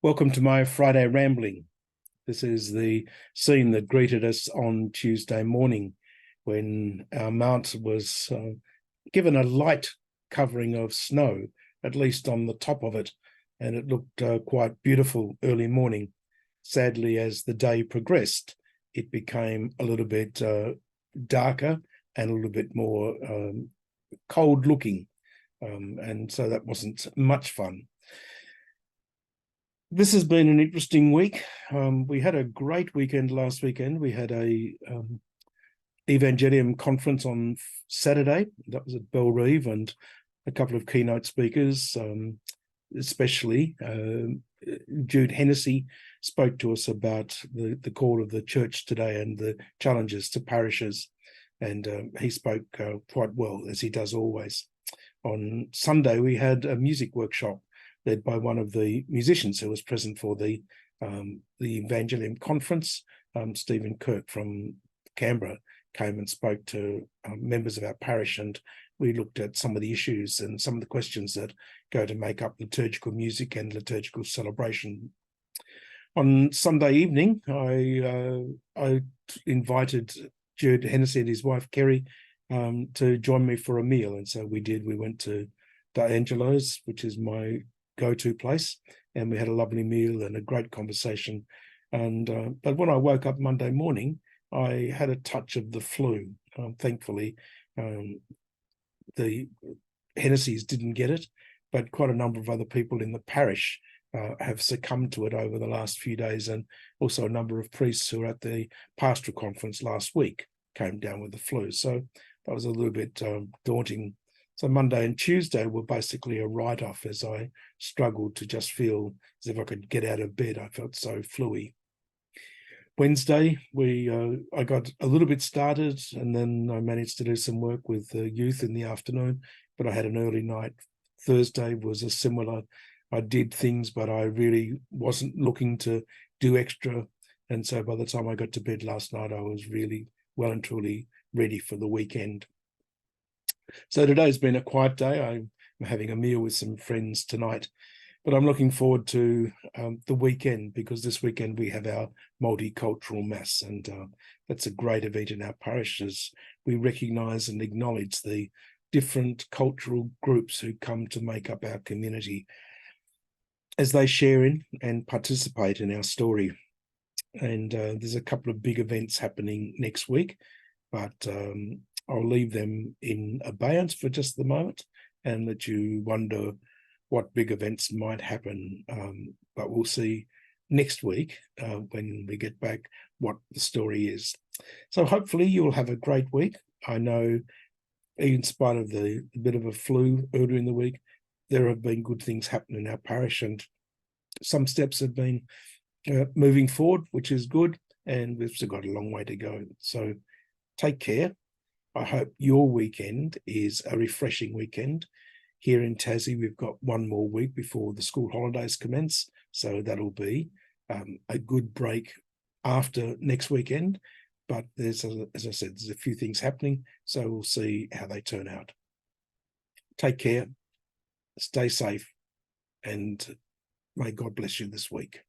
Welcome to my Friday rambling. This is the scene that greeted us on Tuesday morning when our mount was given a light covering of snow, at least on the top of it, and it looked quite beautiful early morning. Sadly, as the day progressed, it became a little bit darker and a little bit more cold looking, and so that wasn't much fun. This has been an interesting week. We had a great weekend last weekend. We had a Evangelium Conference on Saturday. That was at Bellerive, and a couple of keynote speakers, especially Jude Hennessy spoke to us about the call of the church today and the challenges to parishes. And he spoke quite well, as he does always. On Sunday, we had a music workshop led by one of the musicians who was present for the Evangelium Conference. Stephen Kirk from Canberra came and spoke to members of our parish, and we looked at some of the issues and some of the questions that go to make up liturgical music and liturgical celebration. On Sunday evening, I invited Jude Hennessy and his wife Kerry to join me for a meal, and so we did. We went to D'Angelo's, which is my go-to place, and we had a lovely meal and a great conversation. And but when I woke up Monday morning, I had a touch of the flu. Thankfully, the Hennessy's didn't get it, but quite a number of other people in the parish have succumbed to it over the last few days, and also a number of priests who were at the pastoral conference last week came down with the flu. So that was a little bit daunting. So Monday and Tuesday were basically a write-off, as I struggled to just feel as if I could get out of bed. I felt so fluey. Wednesday, I got a little bit started, and then I managed to do some work with the youth in the afternoon, but I had an early night. Thursday was a similar. I did things, but I really wasn't looking to do extra. And so by the time I got to bed last night, I was really well and truly ready for the weekend. So today's been a quiet day. I'm having a meal with some friends tonight, but I'm looking forward to the weekend, because this weekend we have our multicultural mass, and that's a great event in our parish as we recognise and acknowledge the different cultural groups who come to make up our community as they share in and participate in our story. And there's a couple of big events happening next week, but I'll leave them in abeyance for just the moment and let you wonder what big events might happen. But we'll see next week when we get back what the story is. So hopefully you'll have a great week. I know, in spite of the bit of a flu earlier in the week, there have been good things happening in our parish, and some steps have been moving forward, which is good, and we've still got a long way to go. So take care. I hope your weekend is a refreshing weekend. Here in Tassie, we've got one more week before the school holidays commence, so that'll be a good break after next weekend. But there's, as I said, there's a few things happening, so we'll see how they turn out. Take care, stay safe, and may God bless you this week.